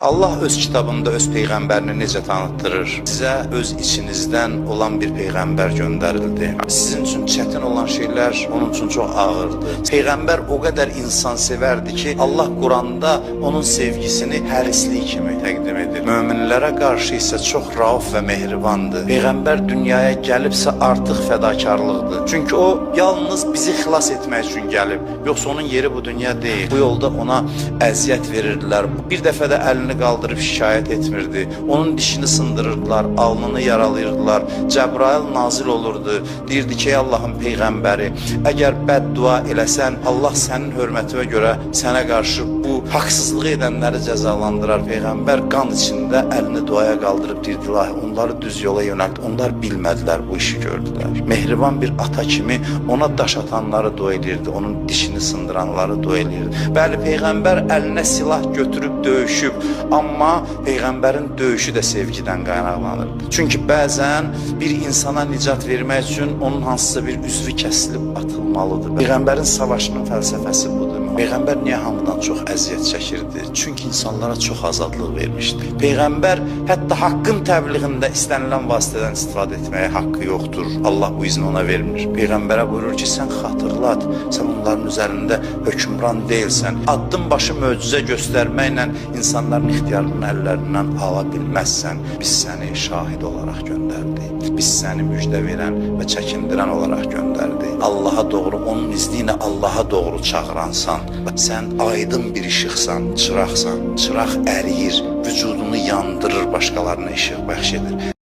Allah öz kitabında öz peyğəmbərini necə tanıtdırır? Sizə öz içinizdən olan bir peyğəmbər göndərildi. Sizin üçün çətin olan şeylər onun üçün çox ağırdı. Peyğəmbər o qədər insansevərdi ki, Allah Quranda onun sevgisini hərislik kimi təqdim edir. Möminlərə qarşı isə çox rauf və mehribandır. Peyğəmbər dünyaya gəlibsə artıq fədakarlıqdır. Çünki o yalnız bizi xilas etmək üçün gəlib. Yoxsa onun yeri bu dünya deyil. Bu yolda ona əziyyət verirdilər. Bir dəfə də əlini qaldırıb şikayət etmirdi. Onun dişini sındırırdılar, alnını yaralayırdılar. Cəbrail nazil olurdu. Deyirdi ki, ey Allahın peyğəmbəri, əgər bəddua eləsən, Allah sənin hörmətinə görə sənə qarşı bu haqsızlığı edənləri cəzalandırar. Peyğəmbər qan içində əlini duaya qaldırıb deyirdi, ilahi, onları düz yola yönəlt. Onlar bilmədilər, bu işi gördülər. Mehriban bir ata kimi ona daş atanları dua edirdi, onun dişini sındıranları dua edirdi. Bəli, Peyğəmbər əlinə silah götürüb döyüşüb, amma Peyğəmbərin döyüşü də sevgidən qaynaqlanırdı. Çünki bəzən bir insana nicat vermək üçün onun hansısa bir üzvü kəsilib atılmalıdır. Peyğəmbərin savaşının fəlsəfəsi budur. Peyğəmbər niyə hamıdan çox əziyyət çəkirdi? Çünki insanlara çox azadlıq vermişdi. Peyğəmbər hətta haqqın təbliğində istənilən vasitədən istifadə etməyə haqqı yoxdur. Allah bu izni ona vermir. Peyğəmbərə buyurur ki, sən xatırlat, sən onların üzərində hökmran deyilsən. Addım başı möcüzə göstərməklə insanların ixtiyarının əllərindən ala bilməzsən. Biz səni şahid olaraq göndərdik. Biz səni müjdə verən və çəkindirən olaraq göndərdik. Allaha doğru, onun izni ilə Allaha doğru çağıransan. Sən aydın bir işıqsan, çıraqsan. Çıraq əriyir, vücudunu yandırır, başqalarına işıq bəxş edir.